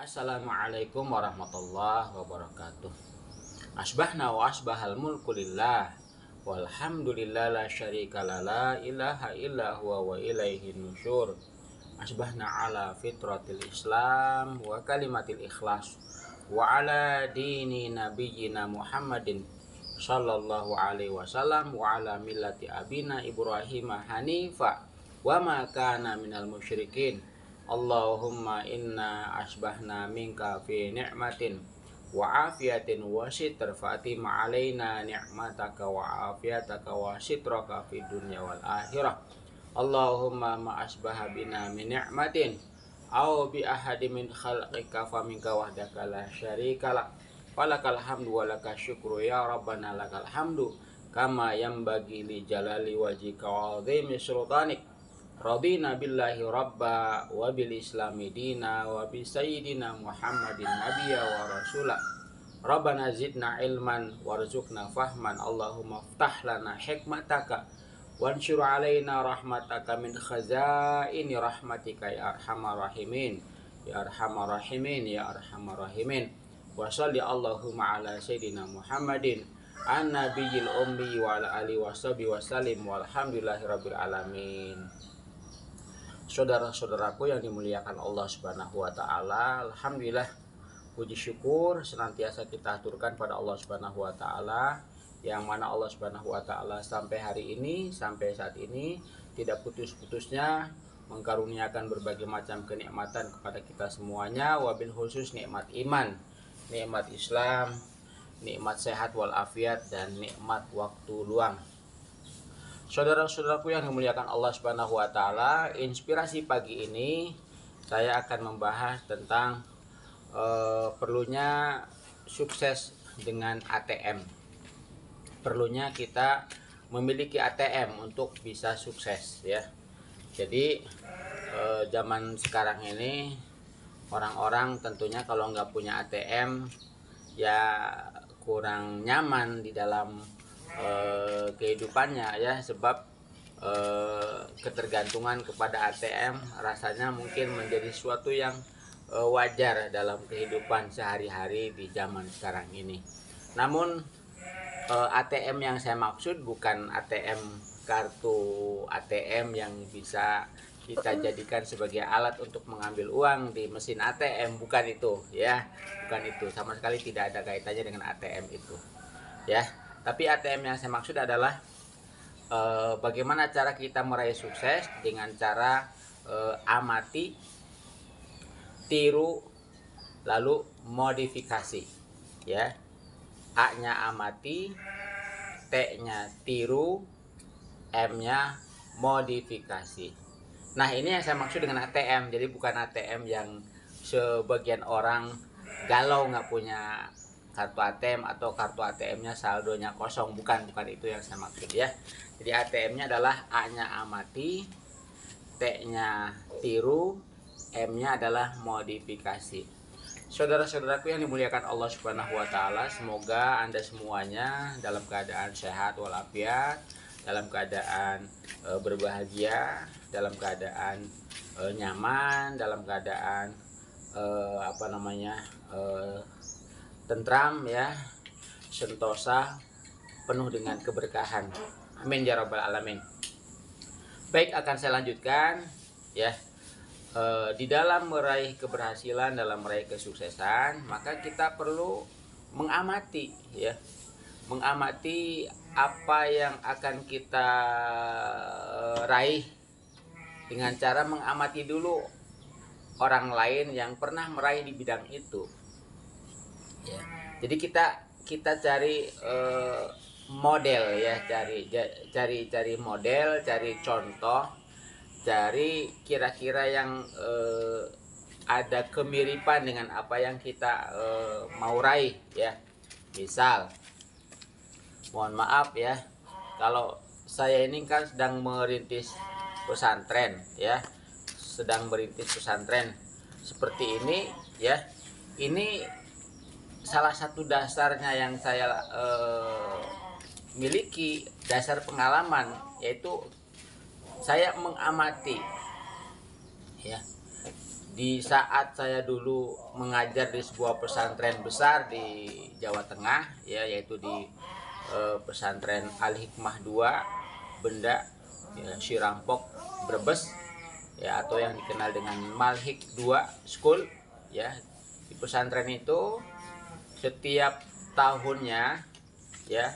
Assalamualaikum warahmatullahi wabarakatuh. Asbahna wa asbahal mulku lillah walhamdulillah la syarika la ilaha illa huwa wa ilaihi nusyur. Asbahna ala fitratil Islam wa kalimatil ikhlas wa ala dini nabiyyina Muhammadin sallallahu alaihi wasallam wa ala millati abina Ibrahim hanifa wa ma kana minal musyrikin. Allahumma inna asbahna minka fi ni'matin wa afiyatin wa sitr fatima alaina ni'mataka wa afiyataka wa sitraka fi dunya wal akhirah. Allahumma ma asbaha bina min ni'matin aw bi ahadi min khalqika fa minka wahdaka la syarika lak walakal hamdu walaka syukru ya rabbana lakal hamdu kama yanbaghi li jalali wajhika wa 'azimi sultanik. Radina billahi rabba wa bil islami dina wa bi sayyidina Muhammadin nabiyya wa rasula. Rabbana zidna ilman warzuqna fahman. Allahumma ftah lana hikmataka wansyur alaina rahmataka min khazaini rahmatika ya arhamar rahimin ya arhamar rahimin ya arhamar rahimin. Wa shalli Allahumma ala sayyidina Muhammadin an-nabiyil ummi wa ala alihi washabihi wasallim walhamdulillahi rabbil alamin. Saudara-saudaraku yang dimuliakan Allah Subhanahu wa taala, alhamdulillah puji syukur senantiasa kita aturkan pada Allah Subhanahu wa taala, yang mana Allah Subhanahu wa taala sampai hari ini, sampai saat ini tidak putus-putusnya mengkaruniakan berbagai macam kenikmatan kepada kita semuanya, wabil khusus nikmat iman, nikmat Islam, nikmat sehat walafiat, dan nikmat waktu luang. Saudara-saudaraku yang dimuliakan Allah Subhanahu wa taala, inspirasi pagi ini saya akan membahas tentang perlunya sukses dengan ATM. Perlunya kita memiliki ATM untuk bisa sukses ya. Jadi zaman sekarang ini orang-orang tentunya kalau nggak punya ATM ya kurang nyaman di dalam kehidupannya ya, sebab ketergantungan kepada ATM rasanya mungkin menjadi sesuatu yang wajar dalam kehidupan sehari-hari di zaman sekarang ini. Namun ATM yang saya maksud bukan ATM kartu ATM yang bisa kita jadikan sebagai alat untuk mengambil uang di mesin ATM, bukan itu ya, bukan itu, sama sekali tidak ada kaitannya dengan ATM itu ya. Tapi ATM yang saya maksud adalah bagaimana cara kita meraih sukses dengan cara amati, tiru, lalu modifikasi ya. A-nya amati, T-nya tiru, M-nya modifikasi. Nah, ini yang saya maksud dengan ATM. Jadi bukan ATM yang sebagian orang galau nggak punya kartu ATM atau kartu ATM-nya saldonya kosong, bukan itu yang saya maksud ya. Jadi ATM-nya adalah A-nya amati, T-nya tiru, M-nya adalah modifikasi. Saudara-saudaraku yang dimuliakan Allah Subhanahu wa taala, semoga Anda semuanya dalam keadaan sehat walafiat, dalam keadaan berbahagia, dalam keadaan nyaman, dalam keadaan tentram ya, sentosa, penuh dengan keberkahan. Amin ya rabbal alamin. Baik, akan saya lanjutkan ya. Di dalam meraih keberhasilan, dalam meraih kesuksesan, maka kita perlu mengamati ya. Mengamati apa yang akan kita raih dengan cara mengamati dulu orang lain yang pernah meraih di bidang itu. Ya. Jadi kita cari model ya, cari model, cari contoh, cari kira-kira yang ada kemiripan dengan apa yang kita mau raih ya. Misal, mohon maaf ya, kalau saya ini kan sedang merintis pesantren ya, sedang merintis pesantren seperti ini ya. Ini salah satu dasarnya yang saya miliki, dasar pengalaman, yaitu saya mengamati ya. Di saat saya dulu mengajar di sebuah pesantren besar di Jawa Tengah, ya, yaitu di pesantren Al Hikmah 2 Benda, ya, Sirampok, Brebes, ya, atau yang dikenal dengan Malhik 2 School, ya. Di pesantren itu setiap tahunnya, ya,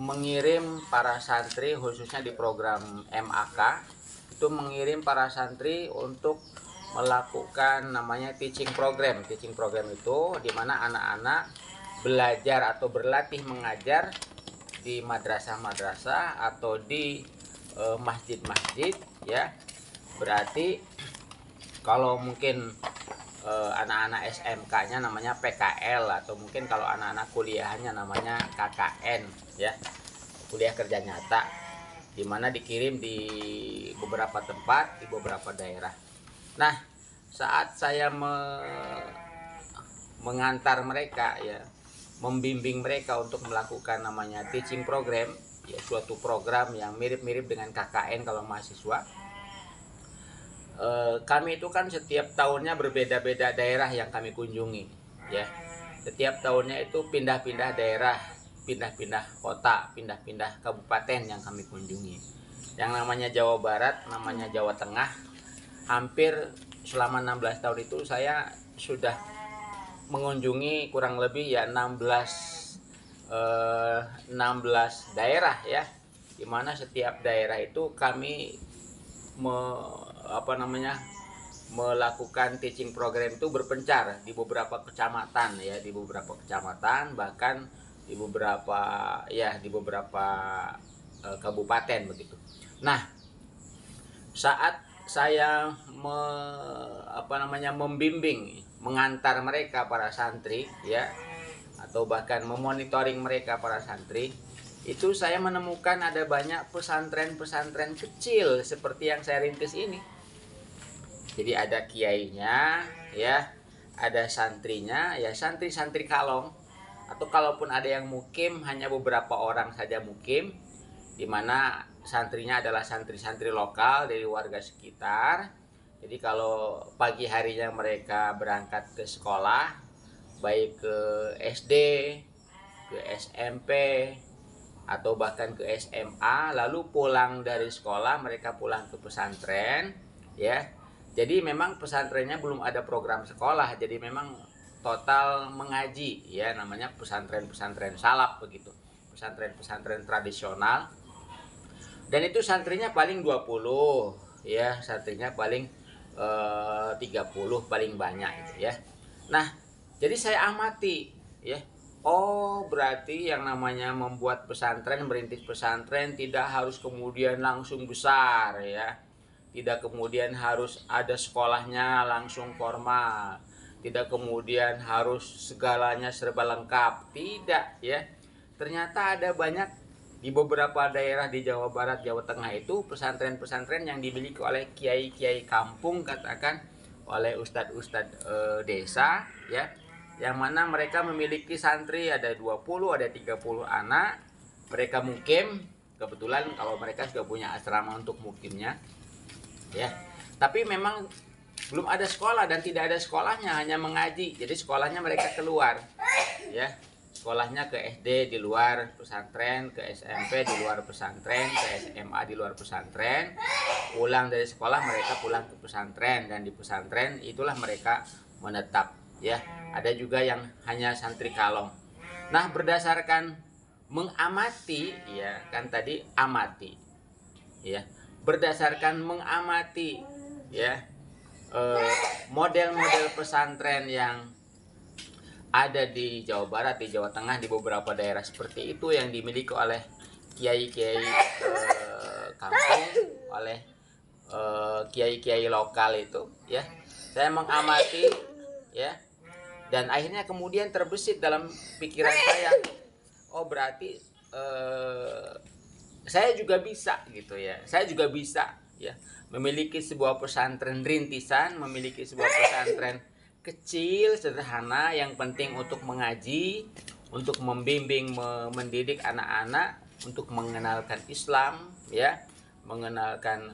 mengirim para santri, khususnya di program MAK, itu mengirim para santri untuk melakukan namanya teaching program. Teaching program itu dimana anak-anak belajar atau berlatih mengajar di madrasah-madrasah atau di masjid-masjid, ya. Berarti kalau mungkin anak-anak SMK-nya namanya PKL, atau mungkin kalau anak-anak kuliahnya namanya KKN, ya, kuliah kerja nyata, dimana dikirim di beberapa tempat, di beberapa daerah. Nah, saat saya mengantar mereka, ya, membimbing mereka untuk melakukan namanya teaching program, ya, suatu program yang mirip-mirip dengan KKN kalau mahasiswa. Kami itu kan setiap tahunnya berbeda-beda daerah yang kami kunjungi, ya. Setiap tahunnya itu pindah-pindah daerah, pindah-pindah kota, pindah-pindah kabupaten yang kami kunjungi. Yang namanya Jawa Barat, namanya Jawa Tengah, hampir selama 16 tahun itu saya sudah mengunjungi kurang lebih ya 16 daerah, ya. Dimana setiap daerah itu kami melakukan teaching program itu berpencar di beberapa kecamatan, ya, di beberapa kecamatan, bahkan di beberapa kabupaten begitu. Nah, saat saya membimbing, mengantar mereka para santri, ya, atau bahkan memonitoring mereka para santri, itu saya menemukan ada banyak pesantren-pesantren kecil seperti yang saya rintis ini. Jadi ada kiainya, ya, ada santrinya, ya, santri-santri kalong, atau kalaupun ada yang mukim hanya beberapa orang saja mukim, di mana santrinya adalah santri-santri lokal dari warga sekitar. Jadi kalau pagi harinya mereka berangkat ke sekolah, baik ke SD, ke SMP, atau bahkan ke SMA, lalu pulang dari sekolah mereka pulang ke pesantren, ya. Jadi memang pesantrennya belum ada program sekolah, jadi memang total mengaji, ya, namanya pesantren-pesantren salaf begitu. Pesantren-pesantren tradisional. Dan itu santrinya paling 20, ya, santrinya paling 30 paling banyak itu, ya. Nah, jadi saya amati, ya. Oh, berarti yang namanya membuat pesantren, merintis pesantren tidak harus kemudian langsung besar, ya. Tidak kemudian harus ada sekolahnya langsung formal. Tidak kemudian harus segalanya serba lengkap. Tidak, ya. Ternyata ada banyak di beberapa daerah di Jawa Barat, Jawa Tengah itu pesantren-pesantren yang dimiliki oleh kiai-kiai kampung, katakan oleh ustadz-ustadz desa, ya, yang mana mereka memiliki santri ada 20, ada 30 anak. Mereka mukim, kebetulan kalau mereka sudah punya asrama untuk mukimnya, ya. Tapi memang belum ada sekolah dan tidak ada sekolahnya, hanya mengaji. Jadi sekolahnya mereka keluar, ya. Sekolahnya ke SD di luar pesantren, ke SMP di luar pesantren, ke SMA di luar pesantren. Pulang dari sekolah mereka pulang ke pesantren, dan di pesantren itulah mereka menetap, ya. Ada juga yang hanya santri kalong. Nah, berdasarkan mengamati, ya, kan tadi amati, ya. Berdasarkan mengamati, ya, model-model pesantren yang ada di Jawa Barat, di Jawa Tengah, di beberapa daerah seperti itu yang dimiliki oleh kiai-kiai kampung, oleh kiai-kiai lokal itu, ya. Saya mengamati, ya, dan akhirnya kemudian terbesit dalam pikiran saya, oh berarti saya juga bisa, gitu, ya. Saya juga bisa, ya, memiliki sebuah pesantren rintisan, memiliki sebuah pesantren kecil, sederhana, yang penting untuk mengaji, untuk membimbing, mendidik anak-anak, untuk mengenalkan Islam, ya, mengenalkan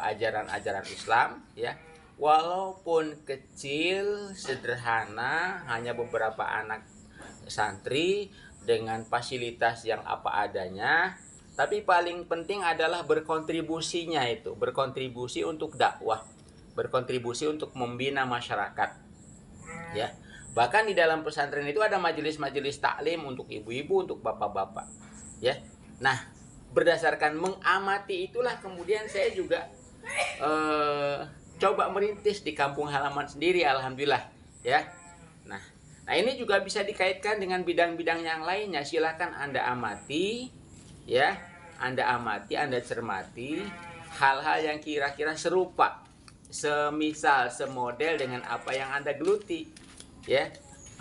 ajaran-ajaran Islam, ya. Walaupun kecil, sederhana, hanya beberapa anak santri dengan fasilitas yang apa adanya, tapi paling penting adalah berkontribusi untuk dakwah, berkontribusi untuk membina masyarakat, ya. Bahkan di dalam pesantren itu ada majelis-majelis taklim untuk ibu-ibu, untuk bapak-bapak, ya. Nah, berdasarkan mengamati itulah kemudian saya juga coba merintis di kampung halaman sendiri, alhamdulillah, ya. Nah, ini juga bisa dikaitkan dengan bidang-bidang yang lainnya. Silakan Anda amati, ya. Anda amati, Anda cermati hal-hal yang kira-kira serupa, semisal, semodel dengan apa yang Anda geluti, ya.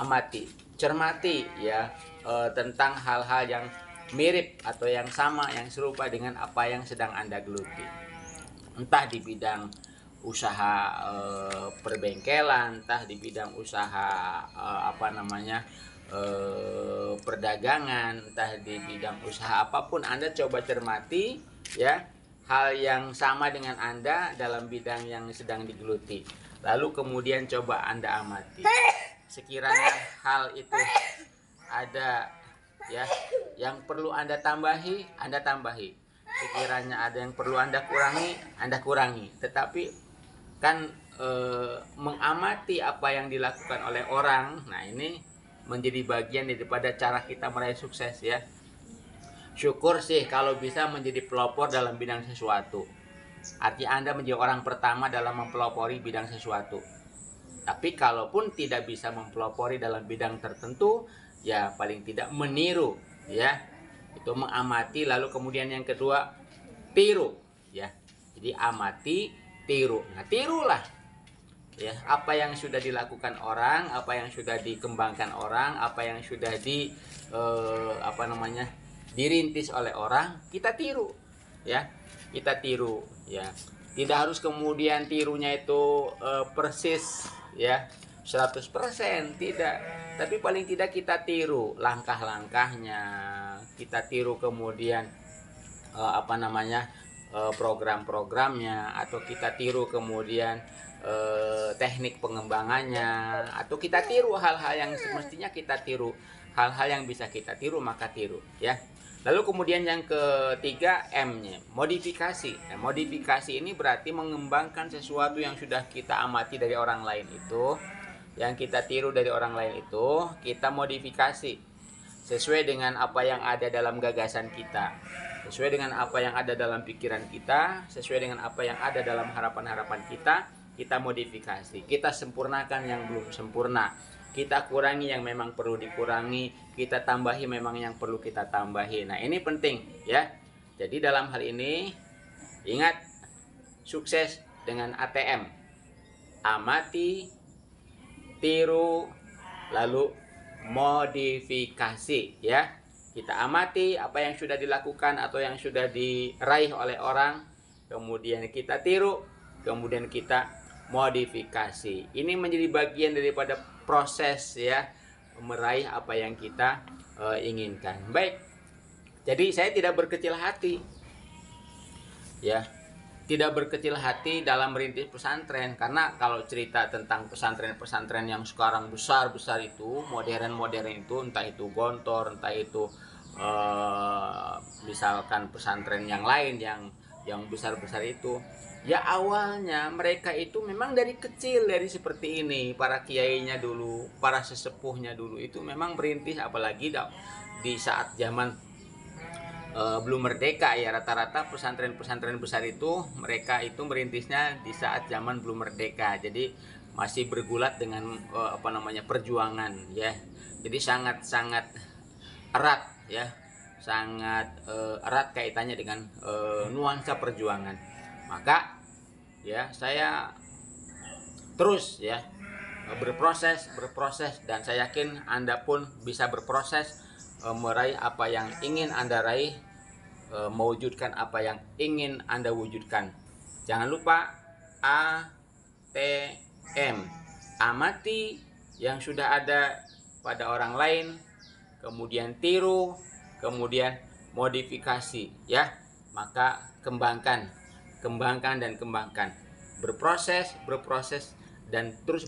Amati, cermati, ya, tentang hal-hal yang mirip atau yang sama, yang serupa dengan apa yang sedang Anda geluti. Entah di bidang usaha perbengkelan, entah di bidang usaha perdagangan, entah di bidang usaha apapun, Anda coba cermati, ya, hal yang sama dengan Anda dalam bidang yang sedang digeluti. Lalu kemudian coba Anda amati. Sekiranya hal itu ada, ya, yang perlu Anda tambahi, Anda tambahi. Sekiranya ada yang perlu Anda kurangi. Tetapi kan mengamati apa yang dilakukan oleh orang, nah ini menjadi bagian daripada cara kita meraih sukses, ya. Syukur sih kalau bisa menjadi pelopor dalam bidang sesuatu. Artinya Anda menjadi orang pertama dalam mempelopori bidang sesuatu. Tapi kalaupun tidak bisa mempelopori dalam bidang tertentu, ya paling tidak meniru, ya. Itu mengamati, lalu kemudian yang kedua tiru, ya. Jadi amati, tiru. Nah, tirulah, ya, apa yang sudah dilakukan orang, apa yang sudah dikembangkan orang, apa yang sudah dirintis oleh orang, kita tiru, ya. Kita tiru, ya. Tidak harus kemudian tirunya itu persis, ya, 100%, tidak. Tapi paling tidak kita tiru langkah-langkahnya, kita tiru kemudian program-programnya, atau kita tiru kemudian teknik pengembangannya, atau kita tiru hal-hal yang semestinya kita tiru, hal-hal yang bisa kita tiru, maka tiru, ya. Lalu kemudian yang ketiga, M-nya, modifikasi. Nah, modifikasi ini berarti mengembangkan sesuatu yang sudah kita amati dari orang lain itu, yang kita tiru dari orang lain itu, kita modifikasi sesuai dengan apa yang ada dalam gagasan kita, sesuai dengan apa yang ada dalam pikiran kita, sesuai dengan apa yang ada dalam harapan-harapan kita modifikasi, kita sempurnakan yang belum sempurna, kita kurangi yang memang perlu dikurangi, kita tambahi memang yang perlu kita tambahi. Nah, ini penting, ya. Jadi dalam hal ini ingat, sukses dengan ATM, amati, tiru, lalu modifikasi, ya. Kita amati apa yang sudah dilakukan atau yang sudah diraih oleh orang, kemudian kita tiru, kemudian kita modifikasi. Ini menjadi bagian daripada proses, ya, meraih apa yang kita inginkan. Baik. Jadi saya tidak berkecil hati, ya. Tidak berkecil hati dalam merintis pesantren, karena kalau cerita tentang pesantren-pesantren yang sekarang besar-besar itu, modern-modern itu, entah itu Gontor, entah itu misalkan pesantren yang lain yang besar-besar itu, ya awalnya mereka itu memang dari kecil, dari seperti ini, para kiainya dulu, para sesepuhnya dulu itu memang merintis, apalagi di saat zaman belum merdeka, ya. Rata-rata pesantren-pesantren besar itu mereka itu merintisnya di saat zaman belum merdeka, jadi masih bergulat dengan perjuangan, ya. Jadi sangat-sangat erat, ya, sangat erat kaitannya dengan nuansa perjuangan. Maka, ya, saya terus, ya, berproses, dan saya yakin Anda pun bisa berproses meraih apa yang ingin Anda raih, mewujudkan apa yang ingin Anda wujudkan. Jangan lupa ATM, amati yang sudah ada pada orang lain, kemudian tiru, kemudian modifikasi, ya. maka kembangkan dan kembangkan, berproses dan terus